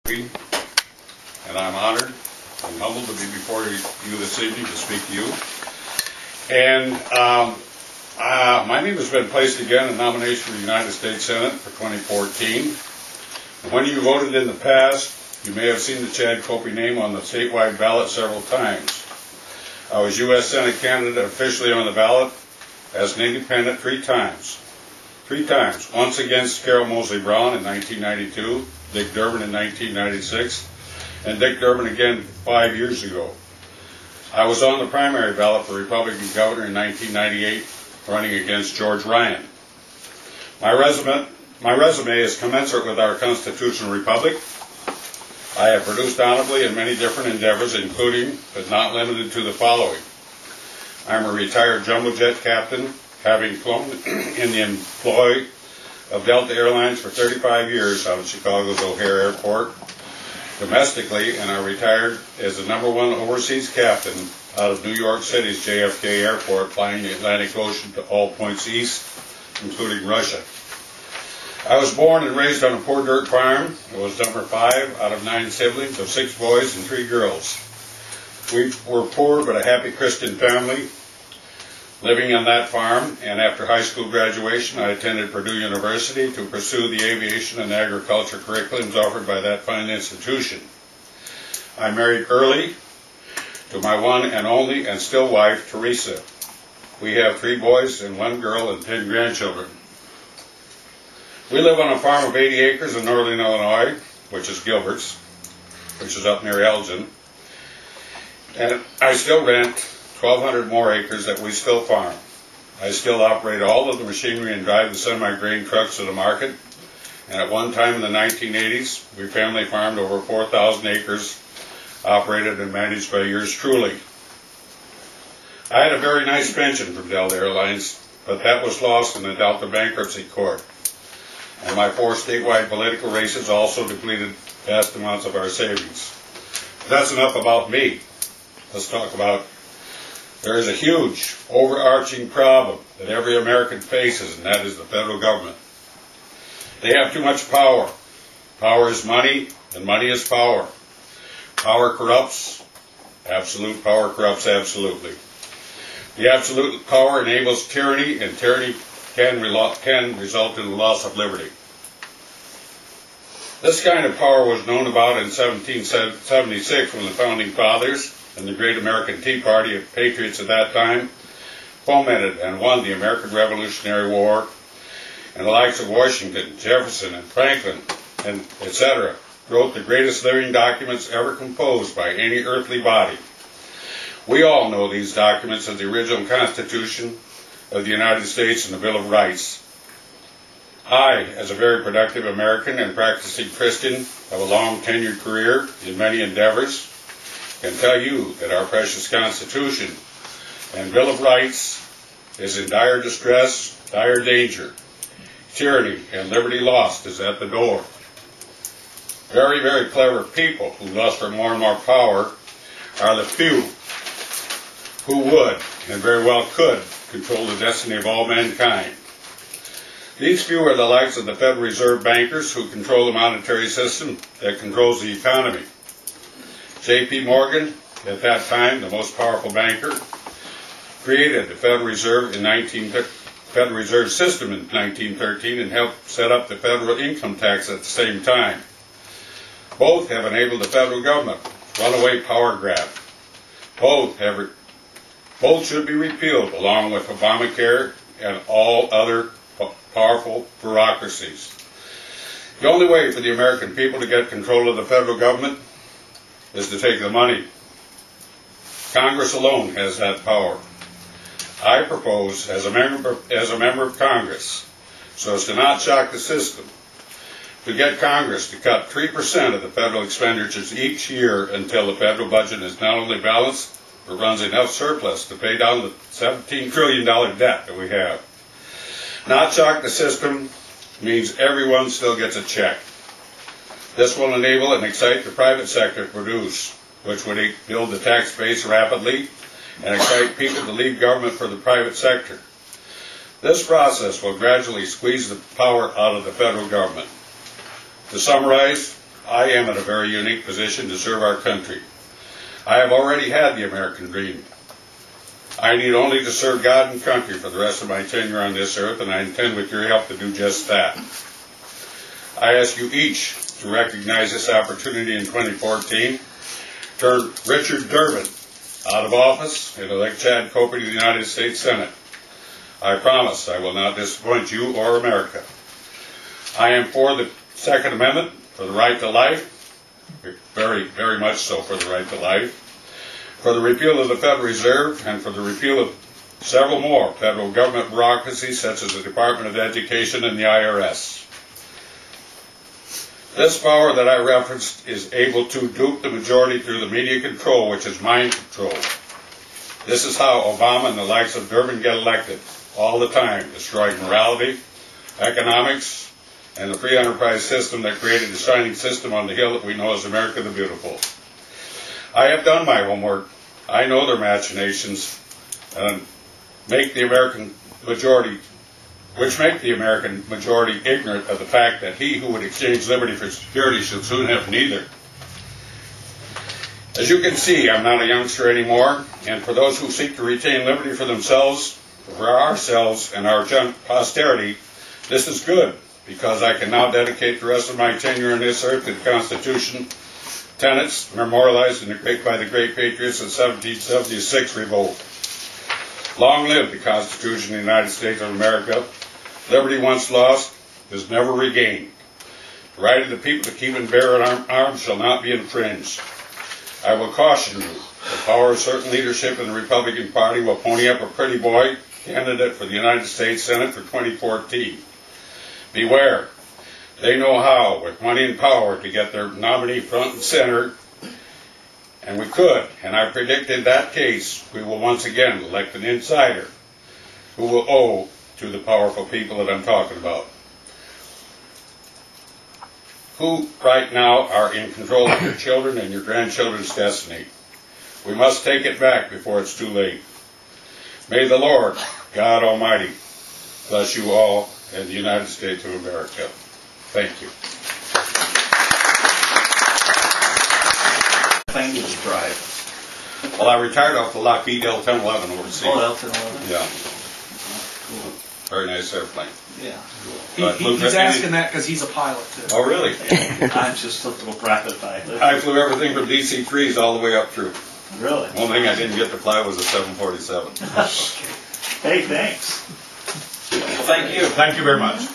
And I'm honored and humbled to be before you this evening to speak to you. And my name has been placed again in nomination for the United States Senate for 2014. And when you voted in the past, you may have seen the Chad Koppie name on the statewide ballot several times. I was U.S. Senate candidate officially on the ballot as an independent three times. Once against Carol Mosley Brown in 1992, Dick Durbin in 1996, and Dick Durbin again 5 years ago. I was on the primary ballot for Republican governor in 1998, running against George Ryan. My resume is commensurate with our constitutional republic. I have produced honorably in many different endeavors, including, but not limited to, the following. I'm a retired jumbo jet captain, having flown in the employ of Delta Airlines for 35 years out of Chicago's O'Hare Airport domestically, and I retired as the #1 overseas captain out of New York City's JFK Airport, flying the Atlantic Ocean to all points east, including Russia. I was born and raised on a poor dirt farm. I was number 5 out of 9 siblings of 6 boys and 3 girls. We were poor but a happy Christian family living on that farm, and after high school graduation I attended Purdue University to pursue the aviation and agriculture curriculums offered by that fine institution. I married early to my one and only and still wife, Teresa. We have 3 boys and 1 girl and 10 grandchildren. We live on a farm of 80 acres in northern Illinois, which is Gilbert's, which is up near Elgin, and I still rent 1,200 more acres that we still farm. I still operate all of the machinery and drive the semi-grain trucks to the market, and at one time in the 1980s, we family farmed over 4,000 acres, operated and managed by yours truly. I had a very nice pension from Delta Airlines, but that was lost in the Delta bankruptcy court, and my 4 statewide political races also depleted vast amounts of our savings. But that's enough about me. Let's talk about there is a huge, overarching problem that every American faces, and that is the federal government. They have too much power. Power is money, and money is power. Power corrupts. Absolute power corrupts absolutely. The absolute power enables tyranny, and tyranny can result in the loss of liberty. This kind of power was known about in 1776 when the Founding Fathers and the great American Tea Party of patriots at that time fomented and won the American Revolutionary War, and the likes of Washington, Jefferson, and Franklin, and etc., wrote the greatest living documents ever composed by any earthly body. We all know these documents as the original Constitution of the United States and the Bill of Rights. I, as a very productive American and practicing Christian, have a long tenured career in many endeavors, can tell you that our precious Constitution and Bill of Rights is in dire distress, dire danger. Tyranny and liberty lost is at the door. Very, very clever people who lust for more and more power are the few who would, and very well could, control the destiny of all mankind. These few are the likes of the Federal Reserve bankers who control the monetary system that controls the economy. J.P. Morgan, at that time the most powerful banker, created the Federal Reserve System in 1913 and helped set up the federal income tax at the same time. Both have enabled the federal government runaway power grab. Both should be repealed, along with Obamacare and all other powerful bureaucracies. The only way for the American people to get control of the federal government is to take the money. Congress alone has that power. I propose, as a member of Congress, so as to not shock the system, to get Congress to cut 3% of the federal expenditures each year until the federal budget is not only balanced, but runs enough surplus to pay down the $17 trillion debt that we have. Not shock the system means everyone still gets a check. This will enable and excite the private sector to produce, which would build the tax base rapidly and excite people to leave government for the private sector. This process will gradually squeeze the power out of the federal government. To summarize, I am in a very unique position to serve our country. I have already had the American dream. I need only to serve God and country for the rest of my tenure on this earth, and I intend with your help to do just that. I ask you each to recognize this opportunity in 2014, turn Richard Durbin out of office, and elect Chad Koppie to the United States Senate. I promise I will not disappoint you or America. I am for the Second Amendment, for the right to life, very, very much so for the right to life, for the repeal of the Federal Reserve, and for the repeal of several more federal government bureaucracies such as the Department of Education and the IRS. This power that I referenced is able to dupe the majority through the media control, which is mind control. This is how Obama and the likes of Durbin get elected, all the time, destroying morality, economics, and the free enterprise system that created the shining system on the hill that we know as America the Beautiful. I have done my homework. I know their machinations and make the American majority ignorant of the fact that he who would exchange liberty for security should soon have neither. As you can see, I'm not a youngster anymore, and for those who seek to retain liberty for themselves, for ourselves, and our posterity, this is good, because I can now dedicate the rest of my tenure on this earth to the Constitution, tenets memorialized by the great patriots of the 1776 revolt. Long live the Constitution of the United States of America. Liberty once lost is never regained. The right of the people to keep and bear arms shall not be infringed. I will caution you, the power of certain leadership in the Republican Party will pony up a pretty boy candidate for the United States Senate for 2014. Beware. They know how, with money and power, to get their nominee front and center. And we could, and I predicted that case, we will once again elect an insider who will owe to the powerful people that I'm talking about, who right now are in control of your children and your grandchildren's destiny. We must take it back before it's too late. May the Lord, God Almighty, bless you all and the United States of America. Thank you. Language drive. Well, I retired off the Lockheed L-1011 overseas. Oh, L-1011. Yeah. Cool. Very nice airplane. Yeah. He's asking that because he's a pilot too. Oh, really? Yeah. I'm just a little private pilot. I flew everything from DC-3s all the way up through. Really? One thing I didn't get to fly was a 747. Okay. Hey, thanks. Well, thank you. Thank you very much.